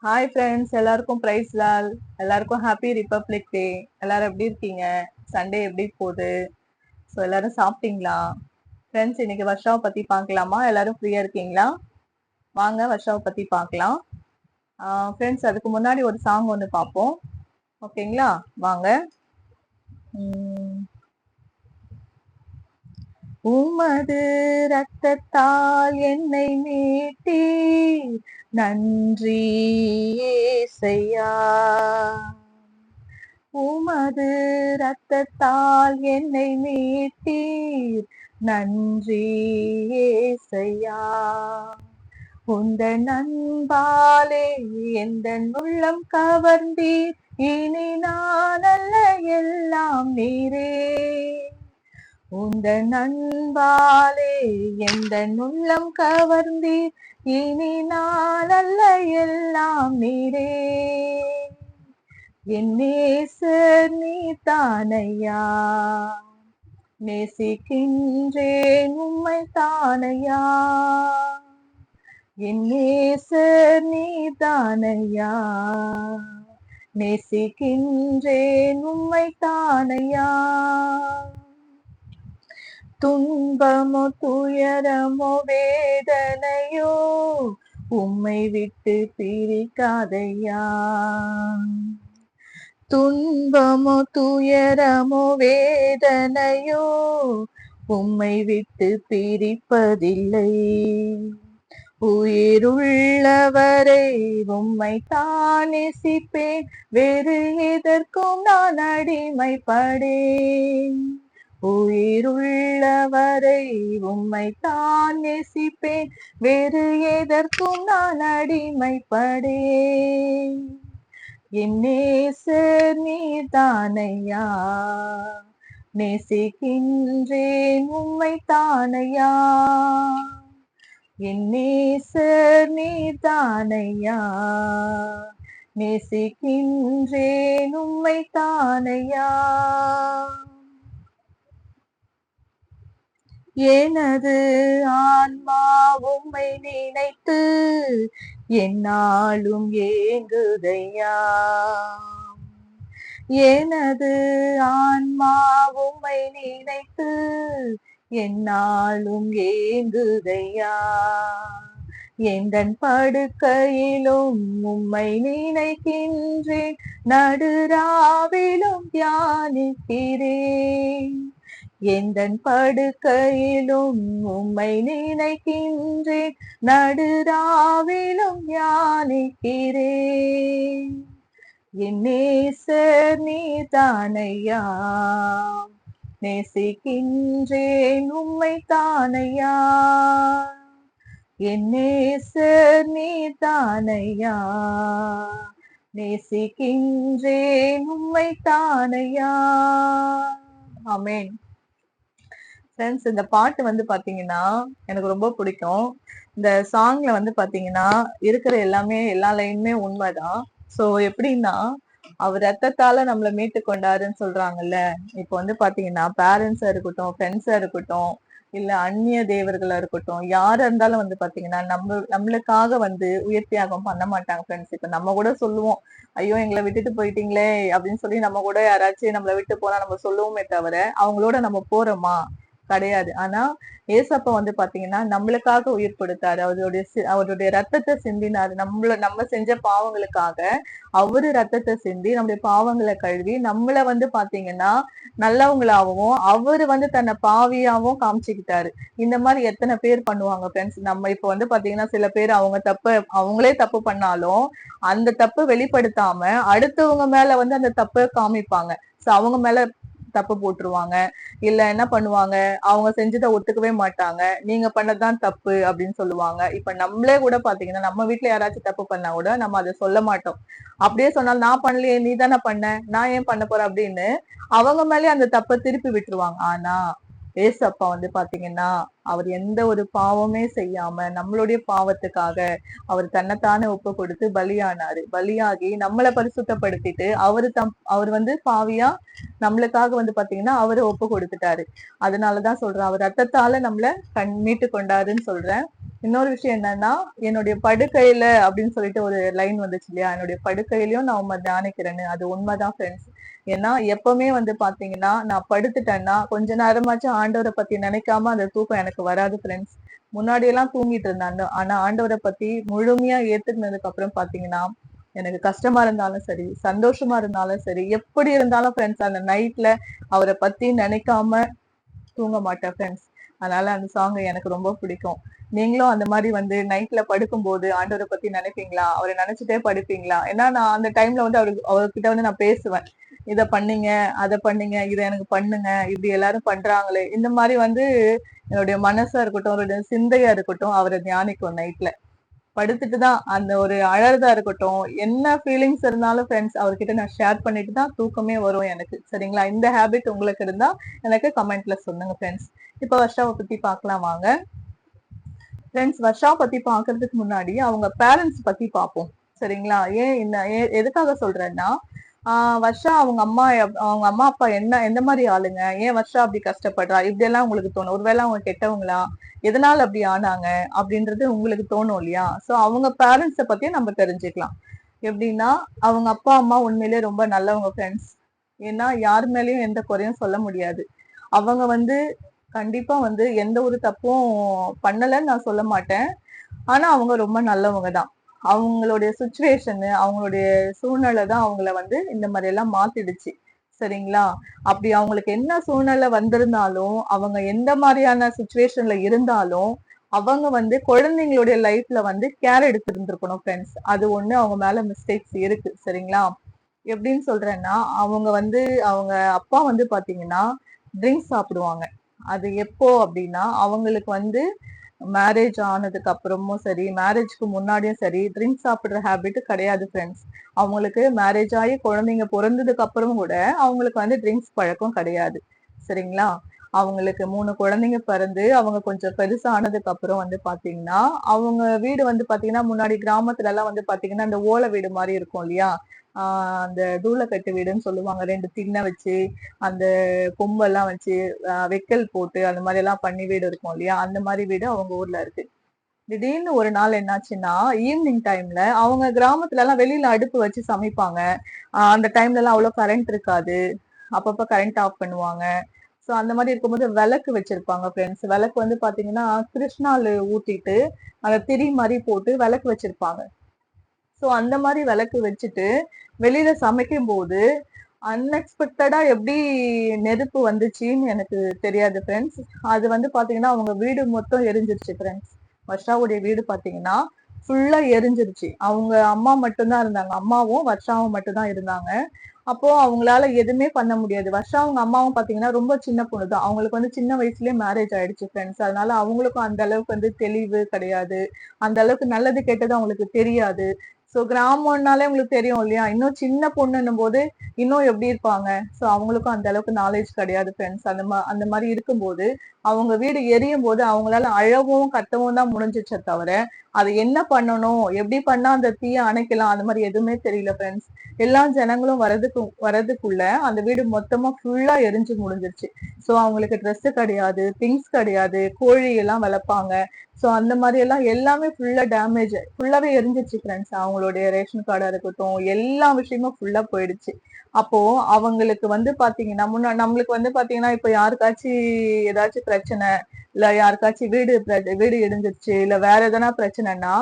Hi friends, எல்லாருக்கும் price Lal. எல்லாருக்கும் happy republic டே. எல்லாரும் எப்படி இருக்கீங்க? சண்டே எப்படி போகுது? ஸோ எல்லாரும் சாப்பிட்டீங்களா? ஃப்ரெண்ட்ஸ், இன்னைக்கு வர்ஷாவை பத்தி பார்க்கலாமா? எல்லாரும் ஃப்ரீயா இருக்கீங்களா? வாங்க வர்ஷாவை பத்தி பார்க்கலாம். ஃப்ரெண்ட்ஸ், அதுக்கு முன்னாடி ஒரு சாங் ஒன்று பார்ப்போம். ஓகேங்களா? வாங்க. உமது ரத்தத்தால் என்னை மீட்டி நன்றி ஏசையா. உமது ரத்தத்தால் என்னை மீட்டீர் நன்றி ஏசையா. உந்த நண்பாலே எந்த உள்ளம் கவர்ந்தீர், இனி நான் அல்ல எல்லாம் நீரே. உந்த நண்பாலே எந்த உள்ளம் கவர்ந்தீர், இனி நான் அல்ல எல்லாம் நீரே. என் நேசர் நீ தானையா, நேசிக்கின்றேன் உம்மை தானையா. என் நேசர் நீ தானையா, நேசிக்கின்றேன் உம்மை தானையா. துன்பமோ துயரமோ வேதனையோ உம்மை விட்டு பிரிக்காதையா. துன்பமோ துயரமோ வேதனையோ உம்மை விட்டு பிரிப்பதில்லை. உயிருள்ளவரை உம்மை தான் நேசிப்பேன், வேறு எதற்கும் நான் அடிமைப்படேன். உயிருள்ளவரை உம்மை தான் நேசிப்பேன், வேறு எதற்கும் நான் அடிமைப்படேன். என் நேசர் நீ தானையா, நேசிக்கின்றேன் உம்மை தானையா. என் நேசர் நீ தானையா, நேசிக்கின்றேன் உம்மை தானையா. எனது ஆன்மா உம்மை நினைத்து என்னாலும் ஏங்குதையா. எனது ஆன்மா உம்மை நினைத்து என்னாலும் ஏங்குதையா. எந்தன் படுக்கையிலும் உம்மை நினைக்கின்றேன், நடுராவிலும் தியானிக்கிறேன். எந்தன் படுக்கையிலும் உம்மை நினைக்கின்றேன், நடுராவிலும் தியானிக்கிறேன். என் நேசர் நீ தானையா, நேசிக்கின்றேன் உம்மை தானையா. என் நேசர் நீ தானையா, நேசிக்கின்றேன் உம்மை தானையா. ஆமென். ஃப்ரெண்ட்ஸ், இந்த பாட்டு வந்து பாத்தீங்கன்னா எனக்கு ரொம்ப பிடிக்கும். இந்த சாங்ல வந்து பாத்தீங்கன்னா இருக்கிற எல்லாமே எல்லா லைனுமே உண்மைதான். சோ எப்படின்னா, அவர் ரத்தத்தால நம்மளை மீட்டு கொண்டாருன்னு சொல்றாங்கல்ல. இப்ப வந்து பாத்தீங்கன்னா பேரண்ட்ஸா இருக்கட்டும், ஃப்ரெண்ட்ஸா இருக்கட்டும், இல்ல அந்நிய தேவர்களா இருக்கட்டும், யாரா இருந்தாலும் வந்து பாத்தீங்கன்னா நம்மளுக்காக வந்து உயிர் தியாகம் பண்ண மாட்டாங்க ஃப்ரெண்ட்ஸ். இப்ப நம்ம கூட சொல்லுவோம், ஐயோ எங்களை விட்டுட்டு போயிட்டீங்களே அப்படின்னு சொல்லி நம்ம கூட யாராச்சும் நம்மளை விட்டு போனா நம்ம சொல்லுவோமே தவிர, அவங்களோட நம்ம போறோமா? கிடையாது. ஆனா ஏசப்பா வந்து பாத்தீங்கன்னா நம்மளுக்காக உயிர் கொடுத்தாரு. அவருடைய ரத்தத்தை சிந்தினாரு. நம்ம செஞ்ச பாவங்களுக்காக அவரு ரத்தத்தை சிந்தி நம்முடைய பாவங்களை கழுவி நம்மள வந்து பாத்தீங்கன்னா நல்லவங்களாவும் அவரு வந்து தன்னை பாவியாவும் காமிச்சுக்கிட்டாரு. இந்த மாதிரி எத்தனை பேர் பண்ணுவாங்க ஃப்ரெண்ட்ஸ். நம்ம இப்ப வந்து பாத்தீங்கன்னா சில பேர் அவங்களே தப்பு பண்ணாலும் அந்த தப்பு வெளிப்படுத்தாம அடுத்தவங்க மேல வந்து அந்த தப்பை காமிப்பாங்க. சோ அவங்க மேல தப்பு போட்டுருவாங்க. இல்ல என்ன பண்ணுவாங்க, அவங்க செஞ்சதை ஒத்துக்கவே மாட்டாங்க. நீங்க பண்ணதுதான் தப்பு அப்படின்னு சொல்லுவாங்க. இப்ப நம்மளே கூட பாத்தீங்கன்னா நம்ம வீட்டுல யாராச்சும் தப்பு பண்ணா கூட நம்ம அதை சொல்ல மாட்டோம். அப்படியே சொன்னாலும் நான் பண்ணலையே, நீ தானே பண்ண, நான் ஏன் பண்ண போறேன் அப்படின்னு அவங்க மேலே அந்த தப்பை திருப்பி விட்டுருவாங்க. ஆனா ஏசப்பா வந்து பாத்தீங்கன்னா அவர் எந்த ஒரு பாவமே செய்யாம நம்மளுடைய பாவத்துக்காக அவர் தன்னைத்தானே ஒப்பு கொடுத்து பலியானாரு. பலியாகி நம்மளை பரிசுத்தப்படுத்திட்டு அவர் வந்து பாவியா நம்மளுக்காக வந்து பாத்தீங்கன்னா அவரை ஒப்பு கொடுத்துட்டாரு. அதனாலதான் சொல்றேன், அவர் ரத்தத்தால நம்மள மீட்டு கொண்டாருன்னு சொல்றேன். இன்னொரு விஷயம் என்னன்னா, என்னுடைய படுக்கையில அப்படின்னு சொல்லிட்டு ஒரு லைன் வந்துச்சு இல்லையா? என்னுடைய படுக்கையிலயும் நான் உம்மை தியானிக்கிறேன்னு. அது உண்மைதான் ஃப்ரெண்ட்ஸ். ஏன்னா எப்பவுமே வந்து பாத்தீங்கன்னா, நான் படுத்துட்டேன்னா கொஞ்ச நேரமாச்சும் ஆண்டவரை பத்தி நினைக்காம அந்த தூக்கம் எனக்கு வராது ஃப்ரெண்ட்ஸ். முன்னாடி எல்லாம் தூங்கிட்டு இருந்தாங்க. ஆனா ஆண்டவரை பத்தி முழுமையா ஏத்துக்கினதுக்கு அப்புறம் பாத்தீங்கன்னா, எனக்கு கஷ்டமா இருந்தாலும் சரி, சந்தோஷமா இருந்தாலும் சரி, எப்படி இருந்தாலும் ஃப்ரெண்ட்ஸ் அந்த நைட்ல அவரை பத்தி நினைக்காம தூங்க மாட்டேன் ஃப்ரெண்ட்ஸ். அதனால அந்த சாங் எனக்கு ரொம்ப பிடிக்கும். நீங்களும் அந்த மாதிரி வந்து நைட்ல படுக்கும்போது ஆண்டவரை பத்தி நினைப்பீங்களா? அவரை நினைச்சிட்டே படுப்பீங்களா? ஏன்னா நான் அந்த டைம்ல வந்து அவர்கிட்ட வந்து நான் பேசுவேன். இத பண்ணீங்க, அத பண்ணீங்க, இத எனக்கு பண்ணுங்க, இப்படி எல்லாரும் பண்றாங்களே, இந்த மாதிரி வந்து என்னுடைய மனசா இருக்கட்டும், அவருடைய சிந்தையா இருக்கட்டும், அவரை தியானிக்கும் நைட்ல. படுத்துட்டு தான் அந்த ஒரு அழறதா இருக்கட்டும், என்ன ஃபீலிங்ஸ் இருந்தாலும் ஃப்ரெண்ட்ஸ் அவர்கிட்ட நான் ஷேர் பண்ணிட்டு தான் தூக்கமே வரும் எனக்கு. சரிங்களா? இந்த ஹேபிட் உங்களுக்கு இருந்தா எனக்கு கமெண்ட்ல சொல்லுங்க ஃப்ரெண்ட்ஸ். இப்ப வர்ஷாவை பத்தி பார்க்கலாம் வாங்க. ஃப்ரெண்ட்ஸ், வர்ஷா பத்தி பாக்குறதுக்கு முன்னாடி அவங்க பேரண்ட்ஸ் பத்தி பார்ப்போம். சரிங்களா? எதுக்காக சொல்றேன்னா, வர்ஷா அவங்க அம்மா அப்பா என்ன எந்த மாதிரி ஆளுங்க, ஏன் வர்ஷா அப்படி கஷ்டப்படுறா, இப்படி எல்லாம் உங்களுக்கு தோணும். ஒருவேளை அவங்க கெட்டவங்களா, எதனால அப்படி ஆனாங்க அப்படின்றது உங்களுக்கு தோணும் இல்லையா? சோ அவங்க பேரண்ட்ஸ பத்தியும் நம்ம தெரிஞ்சுக்கலாம். எப்படின்னா, அவங்க அப்பா அம்மா உண்மையிலேயே ரொம்ப நல்லவங்க ஃப்ரெண்ட்ஸ். ஏன்னா யார் மேலயும் எந்த குறையும் சொல்ல முடியாது. அவங்க வந்து கண்டிப்பா வந்து எந்த ஒரு தப்பும் பண்ணலன்னு நான் சொல்ல மாட்டேன். ஆனா அவங்க ரொம்ப நல்லவங்க தான். அவங்களுடைய சுச்சுவேஷன், அவங்களுடைய சூழ்நிலை தான் அவங்கள வந்து இந்த மாதிரி எல்லாம் மாத்திடுச்சு. சரிங்களா? அப்படி அவங்களுக்கு என்ன சூழ்நிலை வந்திருந்தாலும், அவங்க எந்த மாதிரியான சுச்சுவேஷன்ல இருந்தாலும், அவங்க வந்து குழந்தைங்களுடைய லைஃப்ல வந்து கேர் எடுத்திருந்திருக்கணும் ஃப்ரெண்ட்ஸ். அது ஒண்ணு அவங்க மேல மிஸ்டேக்ஸ் இருக்கு. சரிங்களா? எப்படின்னு சொல்றேன்னா, அவங்க அப்பா வந்து பாத்தீங்கன்னா, ட்ரிங்க்ஸ் சாப்பிடுவாங்க. அது எப்போ அப்படின்னா, அவங்களுக்கு வந்து மேரேஜ் ஆனதுக்கு அப்புறமும் சரி, மேரேஜ்க்கு முன்னாடியும் சரி, ட்ரிங்க்ஸ் சாப்பிடுற ஹேபிட் கிடையாது ஃப்ரெண்ட்ஸ். அவங்களுக்கு மேரேஜ் ஆகி குழந்தைங்க பொறந்ததுக்கு அப்புறம் கூட அவங்களுக்கு வந்து ட்ரிங்க்ஸ் பழக்கம் கிடையாது. சரிங்களா? அவங்களுக்கு 3 குழந்தைங்க பிறந்து அவங்க கொஞ்சம் பெருசானதுக்கு அப்புறம் வந்து பாத்தீங்கன்னா, அவங்க வீடு வந்து பாத்தீங்கன்னா, முன்னாடி கிராமத்துல எல்லாம் வந்து பாத்தீங்கன்னா, அந்த ஓலை வீடு மாரி இருக்கும் இல்லையா? அந்த தூளக்கட்டு வீடுன்னு சொல்லுவாங்க. 2 திண்ணை வச்சு, அந்த கொம்பெல்லாம் வச்சு, வைக்கல் போட்டு அந்த மாதிரி எல்லாம் பண்ணி வீடு இருக்கும் இல்லையா? அந்த மாதிரி வீடு அவங்க ஊர்ல இருக்கு. திடீர்னு ஒரு நாள் என்னாச்சுன்னா, ஈவினிங் டைம்ல அவங்க கிராமத்துல எல்லாம் வெளியில அடுப்பு வச்சு சமைப்பாங்க. அந்த டைம்ல எல்லாம் அவ்வளவு கரண்ட் இருக்காது. அப்பப்ப கரண்ட் ஆஃப் பண்ணுவாங்க. சோ அந்த மாதிரி இருக்கும்போது விளக்கு வச்சிருப்பாங்க ஃப்ரெண்ட்ஸ். விளக்கு வந்து பாத்தீங்கன்னா, கிருஷ்ணால ஊத்திட்டு, அத திரி மாதிரி போட்டு விளக்கு வச்சிருப்பாங்க. சோ அந்த மாதிரி விளக்கு வச்சுட்டு வெளியில சமைக்கும் போது அன்எக்ஸ்பெக்டடா எப்படி நெருப்பு வந்துச்சுன்னு எனக்கு தெரியாது ஃப்ரெண்ட்ஸ். அது வந்து பாத்தீங்கன்னா அவங்க வீடு மொத்தம் எரிஞ்சிருச்சு ஃப்ரெண்ட்ஸ். வர்ஷாவுடைய வீடு பாத்தீங்கன்னா ஃபுல்லா எரிஞ்சிருச்சு. அவங்க அம்மா மட்டும்தான் இருந்தாங்க. அம்மாவும் வர்ஷாவும் மட்டும்தான் இருந்தாங்க. அப்போ அவங்களால எதுவுமே பண்ண முடியாது. வர்ஷா அவங்க அம்மாவும் பாத்தீங்கன்னா ரொம்ப சின்ன பொண்ணுதான். அவங்களுக்கு வந்து சின்ன வயசுலயே மேரேஜ் ஆயிடுச்சு ஃப்ரெண்ட்ஸ். அதனால அவங்களுக்கும் அந்த அளவுக்கு வந்து தெளிவு கிடையாது. அந்த அளவுக்கு நல்லது கெட்டது அவங்களுக்கு தெரியாது. சோ கிராமம்னாலே உங்களுக்கு தெரியும் இல்லையா? இன்னும் சின்ன பொண்ணுன்னும் போது இன்னும் எப்படி இருப்பாங்க? சோ அவங்களுக்கும் அந்த அளவுக்கு நாலேஜ் கிடையாது ஃப்ரெண்ட்ஸ். அந்த மாதிரி இருக்கும்போது அவங்க வீடு எரியும் போது அவங்களால அழவும் கத்தவும் தான் முடிஞ்சிச்சே தவிர, அது என்ன பண்ணணும், எப்படி பண்ணா அந்த தீய அணைக்கலாம், அந்த மாதிரி எதுவுமே தெரியல ஃப்ரெண்ட்ஸ். எல்லா ஜனங்களும் வரதுக்குள்ள அந்த வீடு மொத்தமா ஃபுல்லா எரிஞ்சு முடிஞ்சிருச்சு. சோ அவங்களுக்கு ட்ரெஸ் கிடையாது, திங்ஸ் கிடையாது, கோழி எல்லாம் வளர்ப்பாங்க. சோ அந்த மாதிரி எல்லாம் எல்லாமே ஃபுல்லா டேமேஜ், ஃபுல்லாவே எரிஞ்சிருச்சு ஃப்ரெண்ட்ஸ். அவங்களுடைய ரேஷன் கார்டா இருக்கட்டும், எல்லா விஷயமும் ஃபுல்லா போயிடுச்சு. அப்போ அவங்களுக்கு வந்து பாத்தீங்கன்னா, நம்மளுக்கு வந்து பாத்தீங்கன்னா, இப்ப யாருக்காச்சும் ஏதாச்சும் பிரச்சனை, இல்ல யாருக்காச்சும் வீடு இடிஞ்சிருச்சு, இல்ல வேற எதனா பிரச்சனைனா,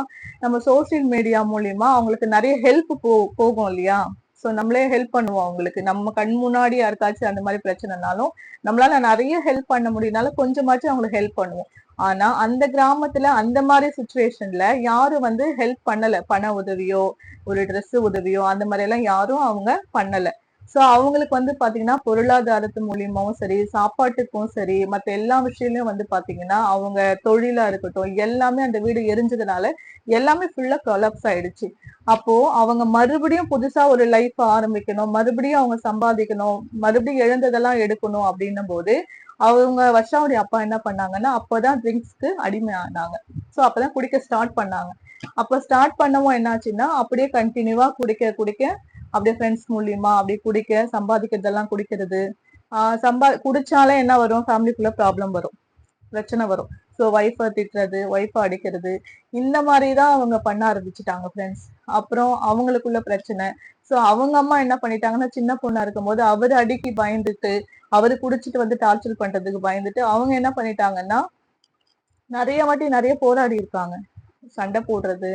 நம்ம சோசியல் மீடியா மூலியமா அவங்களுக்கு நிறைய ஹெல்ப் போகும் இல்லையா? சோ நம்மளே ஹெல்ப் பண்ணுவோம் அவங்களுக்கு. நம்ம கண் முன்னாடி யாருக்காச்சும் அந்த மாதிரி பிரச்சனைனாலும் நம்மளால நிறைய ஹெல்ப் பண்ண முடியும்னால கொஞ்சமாச்சும் அவங்களுக்கு ஹெல்ப் பண்ணுவோம். ஆனா அந்த கிராமத்துல அந்த மாதிரி சுச்சுவேஷன்ல யாரும் வந்து ஹெல்ப் பண்ணல. பண உதவியோ, ஒரு Dress உதவியோ அந்த மாதிரி எல்லாம் யாரும் அவங்க பண்ணல. சோ அவங்களுக்கு வந்து பாத்தீங்கன்னா பொருளாதாரத்து மூலியமாவும் சரி, சாப்பாட்டுக்கும் சரி, மத்த எல்லா விஷயங்களையும் வந்து பாத்தீங்கன்னா அவங்க தொழிலா இருக்கட்டும், எல்லாமே அந்த வீடு எரிஞ்சதுனால எல்லாமே ஃபுல்லா கொலாப்ஸ் ஆயிடுச்சு. அப்போ அவங்க மறுபடியும் புதுசா ஒரு லைஃப் ஆரம்பிக்கணும், மறுபடியும் அவங்க சம்பாதிக்கணும், மறுபடியும் இழந்ததெல்லாம் எடுக்கணும் அப்படின்னும் போது அவங்க வர்ஷாவுடைய அப்பா என்ன பண்ணாங்கன்னா, அப்பதான் ட்ரிங்க்ஸ்க்கு அடிமை ஆனாங்க. சோ அப்பதான் குடிக்க ஸ்டார்ட் பண்ணாங்க. அப்ப ஸ்டார்ட் பண்ணவும் என்னாச்சுன்னா, அப்படியே கண்டினியூவா குடிக்க குடிக்க அப்படியே ஃப்ரெண்ட்ஸ் மூலியமா அப்படியே குடிக்க, சம்பாதிக்கிறதெல்லாம் குடிக்கிறது. குடிச்சாலே என்ன வரும், ஃபேமிலிக்குள்ள ப்ராப்ளம் வரும், பிரச்சனை வரும். ஸோ ஒய்ஃபை திட்டுறது, ஒய்ஃபை அடிக்கிறது, இந்த மாதிரி தான் அவங்க பண்ண ஆரம்பிச்சுட்டாங்க ஃப்ரெண்ட்ஸ். அப்புறம் அவங்களுக்குள்ள பிரச்சனை. ஸோ அவங்க அம்மா என்ன பண்ணிட்டாங்கன்னா, சின்ன பொண்ணா இருக்கும்போது அவரு அடிக்கி பயந்துட்டு, அவரு குடிச்சிட்டு வந்து டார்ச்சர் பண்றதுக்கு பயந்துட்டு அவங்க என்ன பண்ணிட்டாங்கன்னா, நிறைய வாட்டி நிறைய போராடி இருக்காங்க. சண்டை போடுறது,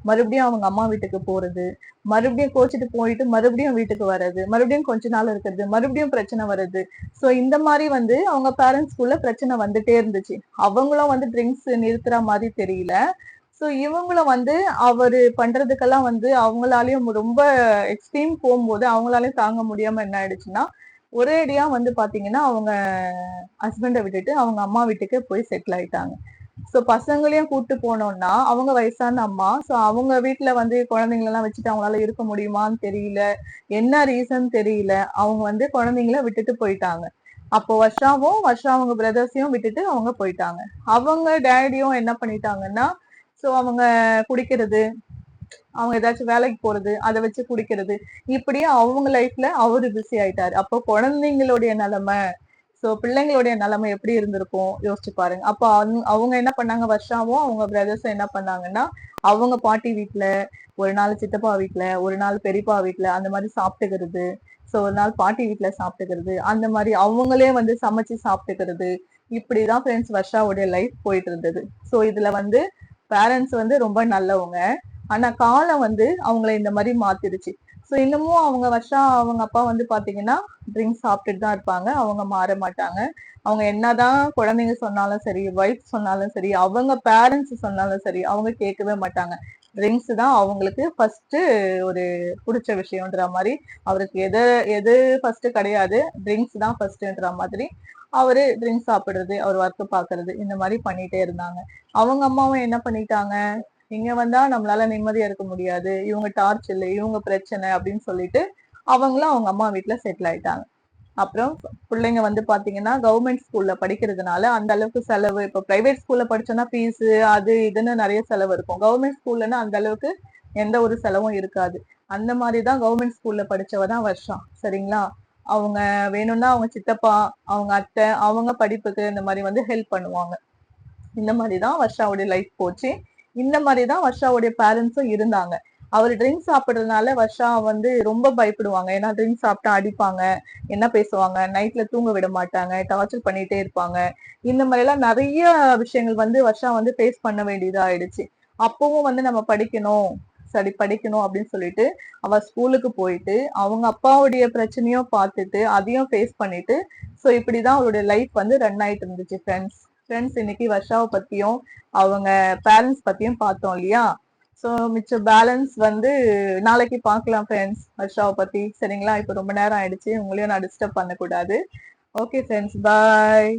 மறுபடியும் அவங்க அம்மா வீட்டுக்கு போறது, மறுபடியும் கோச்சிட்டு போயிட்டு மறுபடியும் வீட்டுக்கு வர்றது, மறுபடியும் கொஞ்ச நாள் இருக்கிறது, மறுபடியும் பிரச்சனை வருது. சோ இந்த மாதிரி வந்து அவங்க பேரண்ட்ஸ்குள்ள பிரச்சனை வந்துட்டே இருந்துச்சு. அவங்களும் வந்து ட்ரிங்க்ஸ் நிறுத்துற மாதிரி தெரியல. சோ இவங்களும் வந்து அவரு பண்றதுக்கெல்லாம் வந்து அவங்களாலயும் ரொம்ப எக்ஸ்ட்ரீம் போகும்போது அவங்களாலயும் தாங்க முடியாம என்ன ஆயிடுச்சுன்னா, ஒரேடியா வந்து பாத்தீங்கன்னா அவங்க ஹஸ்பண்டை விட்டுட்டு அவங்க அம்மா வீட்டுக்கு போய் செட்டில் ஆயிட்டாங்க. சோ பசங்களையும் கூட்டு போனோம்னா அவங்க வயசான அம்மா. சோ அவங்க வீட்டுல வந்து குழந்தைங்களை எல்லாம் வச்சுட்டு அவங்களால இருக்க முடியுமான்னு தெரியல. என்ன ரீசன் தெரியல. அவங்க வந்து குழந்தைங்கள விட்டுட்டு போயிட்டாங்க. அப்போ வர்ஷா அவங்க பிரதர்ஸையும் விட்டுட்டு அவங்க போயிட்டாங்க. அவங்க டேடியும் என்ன பண்ணிட்டாங்கன்னா, சோ அவங்க குடிக்கிறது, அவங்க ஏதாச்சும் வேலைக்கு போறது, அதை வச்சு குடிக்கிறது, இப்படியே அவங்க லைஃப்ல அவரு பிஸி ஆயிட்டாரு. அப்போ குழந்தைங்களுடைய நிலைமை, சோ பிள்ளைங்களுடைய நிலைமை எப்படி இருந்திருக்கும் யோசிச்சு பாருங்க. அப்போ அவங்க என்ன பண்ணாங்க, வர்ஷாவும் அவங்க பிரதர்ஸும் என்ன பண்ணாங்கன்னா, அவங்க பாட்டி வீட்டுல, ஒரு நாள் சித்தப்பா வீட்டுல, ஒரு நாள் பெரியப்பா வீட்டுல அந்த மாதிரி சாப்பிட்டுக்கிறது, சோ ஒரு நாள் பாட்டி வீட்டுல சாப்பிட்டுக்கிறது, அந்த மாதிரி அவங்களே வந்து சமைச்சு சாப்பிட்டுக்கிறது, இப்படிதான் ஃப்ரெண்ட்ஸ் வர்ஷாவுடைய லைஃப் போயிட்டு இருந்தது. சோ இதுல வந்து பேரண்ட்ஸ் வந்து ரொம்ப நல்லவங்க. ஆனா காலம் வந்து அவங்கள இந்த மாதிரி மாத்திருச்சு. சோ இன்னமும் அவங்க அவங்க அப்பா வந்து பாத்தீங்கன்னா ட்ரிங்க்ஸ் சாப்பிட்டுட்டு தான் இருப்பாங்க. அவங்க மாற மாட்டாங்க. அவங்க என்னதான் குழந்தைங்க சொன்னாலும் சரி, ஒய்ஃப் சொன்னாலும் சரி, அவங்க பேரண்ட்ஸ் சொன்னாலும் சரி, அவங்க கேட்கவே மாட்டாங்க. ட்ரிங்க்ஸ் தான் அவங்களுக்கு ஃபர்ஸ்ட் ஒரு பிடிச்ச விஷயம்ன்ற மாதிரி. அவருக்கு எது எது ஃபர்ஸ்ட் கிடையாது, ட்ரிங்க்ஸ் தான் ஃபர்ஸ்ட்ன்ற மாதிரி அவரு ட்ரிங்க்ஸ் சாப்பிடுறது, அவர் ஒர்க் பாக்குறது, இந்த மாதிரி பண்ணிட்டே இருந்தாங்க. அவங்க அம்மாவும் என்ன பண்ணிட்டாங்க, இங்க வந்தா நம்மளால நிம்மதியா இருக்க முடியாது, இவங்க டார்ச்சர், இவங்க பிரச்சனை அப்படின்னு சொல்லிட்டு அவங்களும் அவங்க அம்மா வீட்டுல செட்டில் ஆயிட்டாங்க. அப்புறம் பிள்ளைங்க வந்து பாத்தீங்கன்னா கவர்மெண்ட் ஸ்கூல்ல படிக்கிறதுனால அந்த அளவுக்கு செலவு. இப்ப பிரைவேட் ஸ்கூல்ல படிச்சோம்னா ஃபீஸ் அது இதுன்னு நிறைய செலவு இருக்கும். கவர்மெண்ட் ஸ்கூல்லன்னா அந்த அளவுக்கு எந்த ஒரு செலவும் இருக்காது. அந்த மாதிரிதான் கவர்மெண்ட் ஸ்கூல்ல படிச்சவதான் வருஷம். சரிங்களா? அவங்க வேணும்னா அவங்க சித்தப்பா, அவங்க அத்தை, அவங்க படிப்புக்கு இந்த மாதிரி வந்து ஹெல்ப் பண்ணுவாங்க. இந்த மாதிரிதான் வர்ஷாவுடைய லைஃப் போச்சு. இந்த மாதிரிதான் வர்ஷாவுடைய பேரண்ட்ஸும் இருந்தாங்க. அவர் ட்ரிங்க்ஸ் சாப்பிடுறதுனால வர்ஷா வந்து ரொம்ப பயப்படுவாங்க. ஏன்னா ட்ரிங்க்ஸ் சாப்பிட்டா அடிப்பாங்க, என்ன பேசுவாங்க, நைட்ல தூங்க விட மாட்டாங்க, டார்ச்சர் பண்ணிட்டே இருப்பாங்க. இந்த மாதிரி எல்லாம் நிறைய விஷயங்கள் வந்து வர்ஷா வந்து ஃபேஸ் பண்ண வேண்டியதா ஆயிடுச்சு. அப்பவும் வந்து நம்ம படிக்கணும், சரி படிக்கணும் அப்படின்னு சொல்லிட்டு அவ ஸ்கூலுக்கு போயிட்டு அவங்க அப்பாவுடைய பிரச்சனையும் பார்த்துட்டு அதையும் ஃபேஸ் பண்ணிட்டு சோ இப்படிதான் அவளுடைய லைஃப் வந்து ரன் ஆயிட்டு இருந்துச்சு ஃப்ரெண்ட்ஸ். இன்னைக்கு வர்ஷாவை பத்தியும் அவங்க பேரண்ட்ஸ் பத்தியும் பார்த்தோம் இல்லையா? சோ மிச்ச பேலன்ஸ் வந்து நாளைக்கு பார்க்கலாம் ஃப்ரெண்ட்ஸ் வர்ஷாவை பத்தி. சரிங்களா? இப்ப ரொம்ப நேரம் ஆயிடுச்சு, உங்களையும் நான் டிஸ்டர்ப் பண்ணக்கூடாது. ஓகே ஃப்ரெண்ட்ஸ், பாய்.